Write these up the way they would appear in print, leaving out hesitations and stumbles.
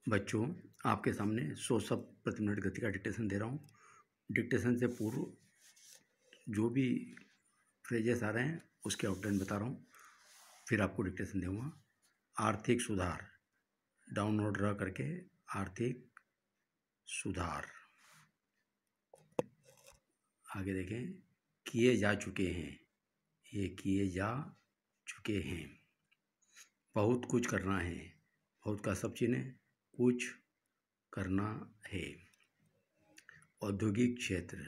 बच्चों, आपके सामने 100 शब्द प्रति मिनट गति का डिक्टेशन दे रहा हूँ। डिक्टेशन से पूर्व जो भी फ्रेजेस आ रहे हैं उसके आउटलाइन बता रहा हूँ, फिर आपको डिक्टेशन दूंगा। आर्थिक सुधार, डाउनलोड रह करके आर्थिक सुधार। आगे देखें, किए जा चुके हैं, ये किए जा चुके हैं। बहुत कुछ करना है, बहुत का सब चिन्ह है, कुछ करना है। औद्योगिक क्षेत्र,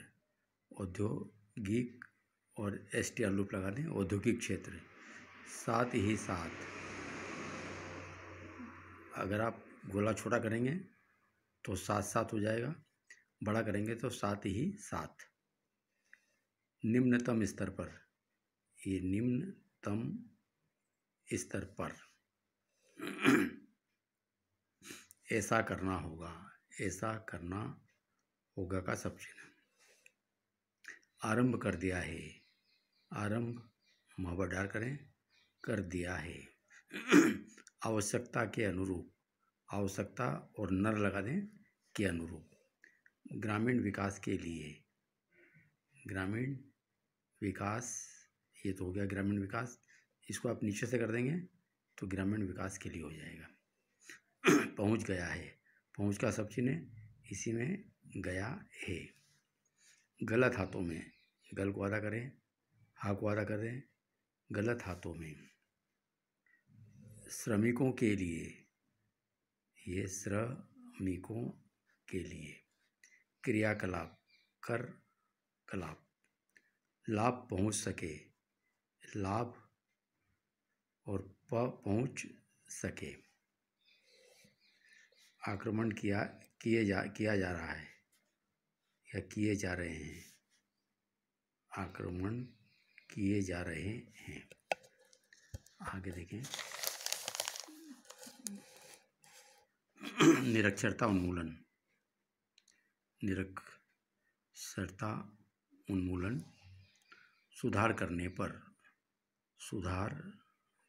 औद्योगिक और STR लूप लगा दें, औद्योगिक क्षेत्र। साथ ही साथ अगर आप गोला छोटा करेंगे तो साथ साथ हो जाएगा, बड़ा करेंगे तो साथ ही साथ। निम्नतम स्तर पर, ये निम्नतम स्तर पर। ऐसा करना होगा, ऐसा करना होगा का सब चिन्ह। आरंभ कर दिया है, आरंभ मोहब्बत डाल करें, कर दिया है। आवश्यकता के अनुरूप, आवश्यकता और नर लगा दें के अनुरूप। ग्रामीण विकास के लिए, ग्रामीण विकास, ये तो हो गया ग्रामीण विकास। इसको आप नीचे से कर देंगे तो ग्रामीण विकास के लिए हो जाएगा। पहुंच गया है, पहुंच का सब चिन्ह इसी में गया है। गलत हाथों में, गल को आधा करें, हा को आधा करें, गलत हाथों में। श्रमिकों के लिए, ये श्रमिकों के लिए। क्रियाकलाप, कर कलाप। लाभ पहुंच सके, लाभ और पहुंच सके। आक्रमण किया जा रहा है या किए जा रहे हैं, आक्रमण किए जा रहे हैं। आगे देखें, निरक्षरता उन्मूलन, निरक्षरता उन्मूलन। सुधार करने पर, सुधार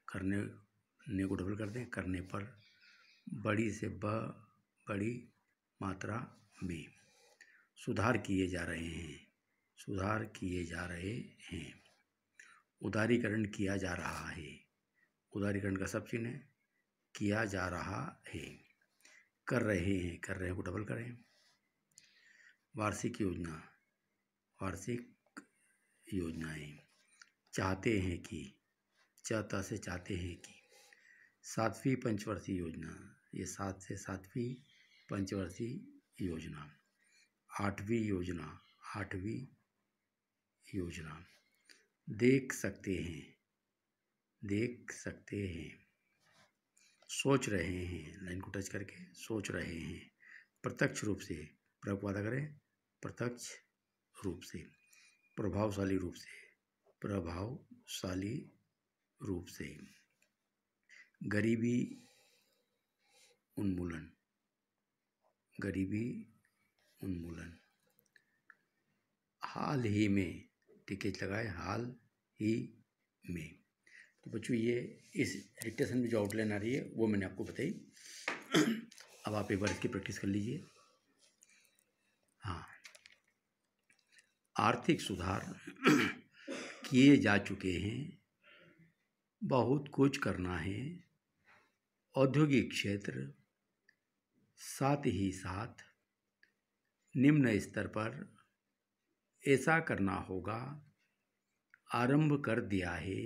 करने, ने को डबल कर दें, करने पर। बड़ी से बड़ी मात्रा में। सुधार किए जा रहे हैं, सुधार किए जा रहे हैं। उदारीकरण किया जा रहा है, उदारीकरण का सब चिन्ह है, किया जा रहा है। कर रहे हैं, कर रहे हैं को डबल करें। वार्षिक योजना, वार्षिक योजनाएं। चाहते हैं कि, चाहता से चाहते हैं कि। 7वीं पंचवर्षीय योजना, ये 7 से 7वीं पंचवर्षीय योजना। 8वीं योजना, 8वीं योजना। देख सकते हैं, देख सकते हैं। सोच रहे हैं, लाइन को टच करके सोच रहे हैं। प्रत्यक्ष रूप से, वादा करें, प्रत्यक्ष रूप से। प्रभावशाली रूप से, प्रभावशाली रूप से। गरीबी उन्मूलन, गरीबी उन्मूलन। हाल ही में, टिकेट लगाए, हाल ही में। तो बच्चों, ये इस डिक्टेशन में जो आउटलाइन आ रही है वो मैंने आपको बताई। अब आप एक बार इसकी प्रैक्टिस कर लीजिए। हाँ, आर्थिक सुधार किए जा चुके हैं, बहुत कुछ करना है। औद्योगिक क्षेत्र, साथ ही साथ। निम्न स्तर पर, ऐसा करना होगा, आरंभ कर दिया है।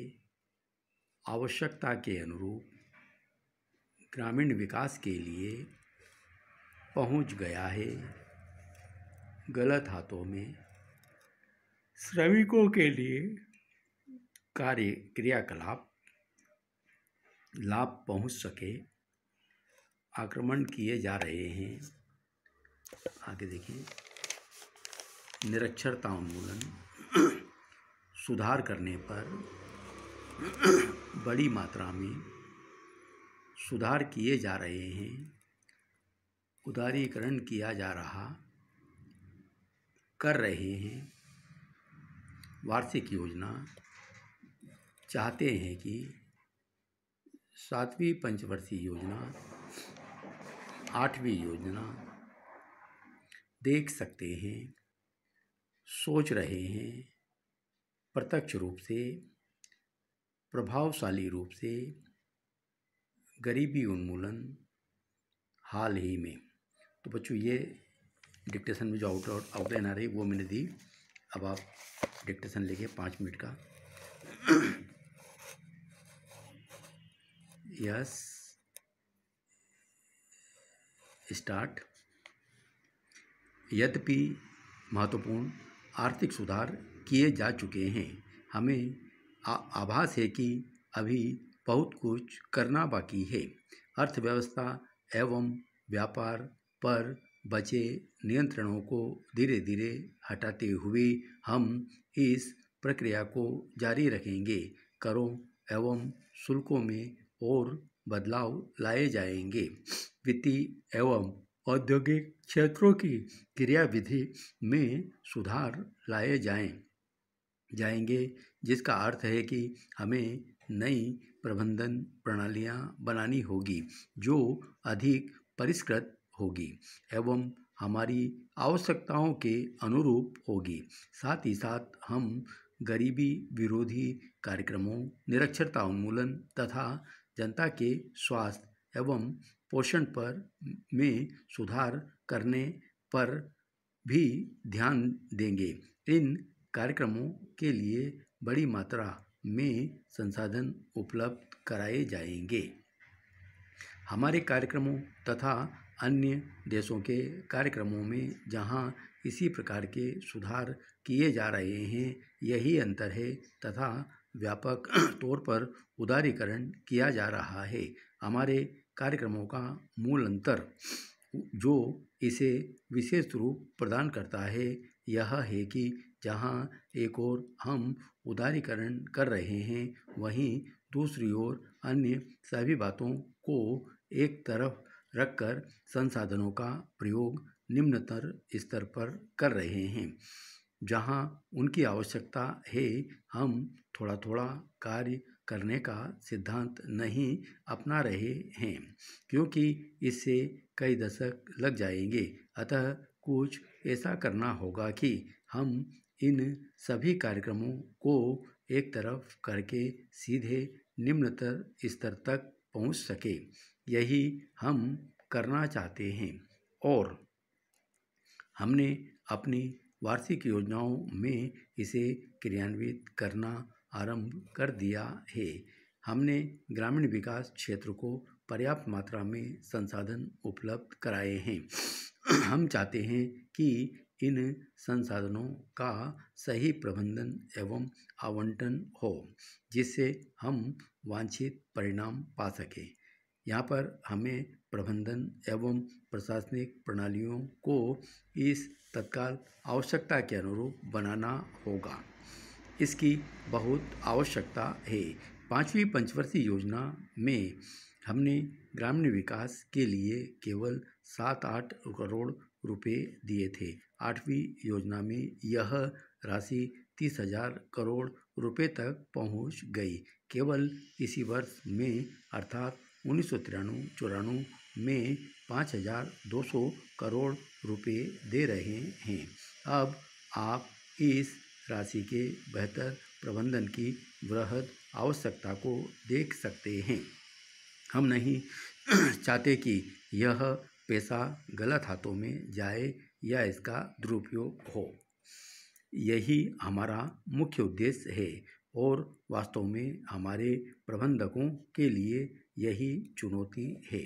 आवश्यकता के अनुरूप, ग्रामीण विकास के लिए। पहुंच गया है, गलत हाथों में। श्रमिकों के लिए कार्य क्रियाकलाप, लाभ पहुंच सके। आक्रमण किए जा रहे हैं। आगे देखिए, निरक्षरता उन्मूलन। सुधार करने पर, बड़ी मात्रा में। सुधार किए जा रहे हैं। उदारीकरण किया जा रहा, कर रहे हैं। वार्षिक योजना, चाहते हैं कि। 7वीं पंचवर्षीय योजना, 8वीं योजना देख सकते हैं, सोच रहे हैं, प्रत्यक्ष रूप से, प्रभावशाली रूप से गरीबी उन्मूलन हाल ही में। तो बच्चों ये डिक्टेशन में जो आउटलाइन आ रही वो मैंने दी। अब आप डिक्टेशन लिखिए 5 मिनट का। Yes, start. यद्यपि महत्वपूर्ण आर्थिक सुधार किए जा चुके हैं, हमें आभास है कि अभी बहुत कुछ करना बाकी है। अर्थव्यवस्था एवं व्यापार पर बचे नियंत्रणों को धीरे धीरे हटाते हुए हम इस प्रक्रिया को जारी रखेंगे। करों एवं शुल्कों में और बदलाव लाए जाएंगे। वित्तीय एवं औद्योगिक क्षेत्रों की क्रियाविधि में सुधार लाए जाएंगे, जिसका अर्थ है कि हमें नई प्रबंधन प्रणालियां बनानी होगी जो अधिक परिष्कृत होगी एवं हमारी आवश्यकताओं के अनुरूप होगी। साथ ही साथ हम गरीबी विरोधी कार्यक्रमों, निरक्षरता उन्मूलन तथा जनता के स्वास्थ्य एवं पोषण पर में सुधार करने पर भी ध्यान देंगे। इन कार्यक्रमों के लिए बड़ी मात्रा में संसाधन उपलब्ध कराए जाएंगे। हमारे कार्यक्रमों तथा अन्य देशों के कार्यक्रमों में जहां इसी प्रकार के सुधार किए जा रहे हैं, यही अंतर है तथा व्यापक तौर पर उदारीकरण किया जा रहा है। हमारे कार्यक्रमों का मूल अंतर जो इसे विशेष रूप प्रदान करता है यह है कि जहां एक ओर हम उदारीकरण कर रहे हैं, वहीं दूसरी ओर अन्य सभी बातों को एक तरफ रखकर संसाधनों का प्रयोग निम्नतर स्तर पर कर रहे हैं। जहां उनकी आवश्यकता है, हम थोड़ा थोड़ा कार्य करने का सिद्धांत नहीं अपना रहे हैं, क्योंकि इससे कई दशक लग जाएंगे। अतः कुछ ऐसा करना होगा कि हम इन सभी कार्यक्रमों को एक तरफ करके सीधे निम्नतर स्तर तक पहुंच सके। यही हम करना चाहते हैं और हमने अपनी वार्षिक योजनाओं में इसे क्रियान्वित करना आरंभ कर दिया है। हमने ग्रामीण विकास क्षेत्र को पर्याप्त मात्रा में संसाधन उपलब्ध कराए हैं। हम चाहते हैं कि इन संसाधनों का सही प्रबंधन एवं आवंटन हो, जिससे हम वांछित परिणाम पा सकें। यहाँ पर हमें प्रबंधन एवं प्रशासनिक प्रणालियों को इस तत्काल आवश्यकता के अनुरूप बनाना होगा। इसकी बहुत आवश्यकता है। 5वीं पंचवर्षीय योजना में हमने ग्रामीण विकास के लिए केवल 7-8 करोड़ रुपए दिए थे। 8वीं योजना में यह राशि 30,000 करोड़ रुपए तक पहुंच गई। केवल इसी वर्ष में अर्थात 1993-94 में 5,200 करोड़ रुपए दे रहे हैं। अब आप इस राशि के बेहतर प्रबंधन की वृहद आवश्यकता को देख सकते हैं। हम नहीं चाहते कि यह पैसा गलत हाथों में जाए या इसका दुरुपयोग हो। यही हमारा मुख्य उद्देश्य है और वास्तव में हमारे प्रबंधकों के लिए यही चुनौती है।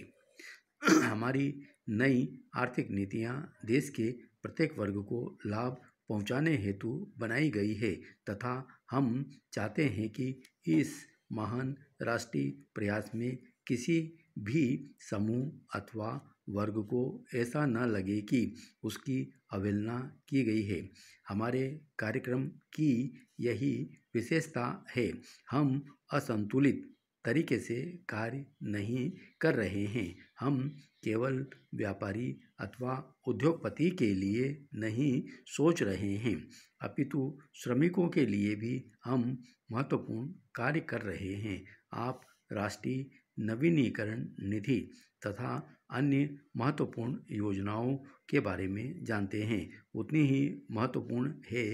हमारी नई आर्थिक नीतियां देश के प्रत्येक वर्ग को लाभ पहुंचाने हेतु बनाई गई है तथा हम चाहते हैं कि इस महान राष्ट्रीय प्रयास में किसी भी समूह अथवा वर्ग को ऐसा न लगे कि उसकी अवहेलना की गई है। हमारे कार्यक्रम की यही विशेषता है। हम असंतुलित तरीके से कार्य नहीं कर रहे हैं। हम केवल व्यापारी अथवा उद्योगपति के लिए नहीं सोच रहे हैं, अपितु श्रमिकों के लिए भी हम महत्वपूर्ण कार्य कर रहे हैं। आप राष्ट्रीय नवीनीकरण निधि तथा अन्य महत्वपूर्ण योजनाओं के बारे में जानते हैं, उतनी ही महत्वपूर्ण है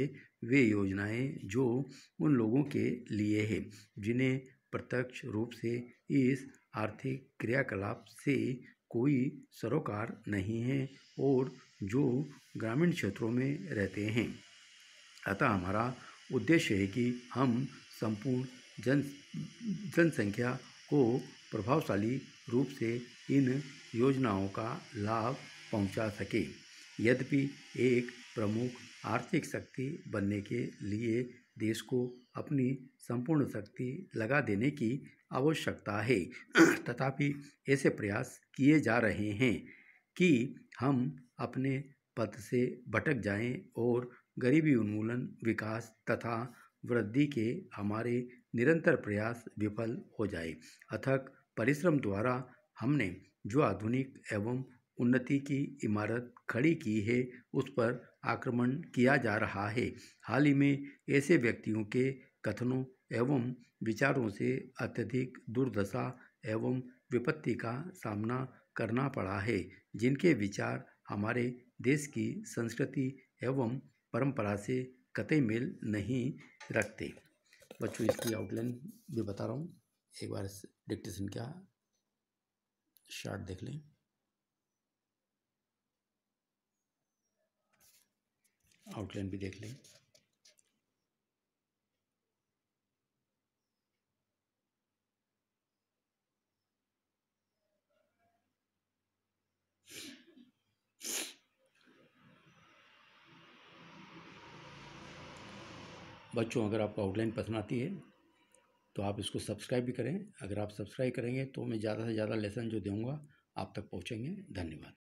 वे योजनाएं जो उन लोगों के लिए है जिन्हें प्रत्यक्ष रूप से इस आर्थिक क्रियाकलाप से कोई सरोकार नहीं है और जो ग्रामीण क्षेत्रों में रहते हैं। अतः हमारा उद्देश्य है कि हम संपूर्ण जनसंख्या को प्रभावशाली रूप से इन योजनाओं का लाभ पहुंचा सके। यद्यपि एक प्रमुख आर्थिक शक्ति बनने के लिए देश को अपनी संपूर्ण शक्ति लगा देने की आवश्यकता है, तथापि ऐसे प्रयास किए जा रहे हैं कि हम अपने पथ से भटक जाएं और गरीबी उन्मूलन, विकास तथा वृद्धि के हमारे निरंतर प्रयास विफल हो जाए। अथक परिश्रम द्वारा हमने जो आधुनिक एवं उन्नति की इमारत खड़ी की है उस पर आक्रमण किया जा रहा है। हाल ही में ऐसे व्यक्तियों के कथनों एवं विचारों से अत्यधिक दुर्दशा एवं विपत्ति का सामना करना पड़ा है, जिनके विचार हमारे देश की संस्कृति एवं परंपरा से कतई मेल नहीं रखते। बच्चों, इसकी आउटलाइन भी बता रहा हूँ, एक बार डिक्टेशन का शार्ट देख लें। आउटलाइन भी देख लें। बच्चों, अगर आपको आउटलाइन पसंद आती है तो आप इसको सब्सक्राइब भी करें। अगर आप सब्सक्राइब करेंगे तो मैं ज़्यादा से ज़्यादा लेसन जो दूँगा आप तक पहुँचेंगे। धन्यवाद।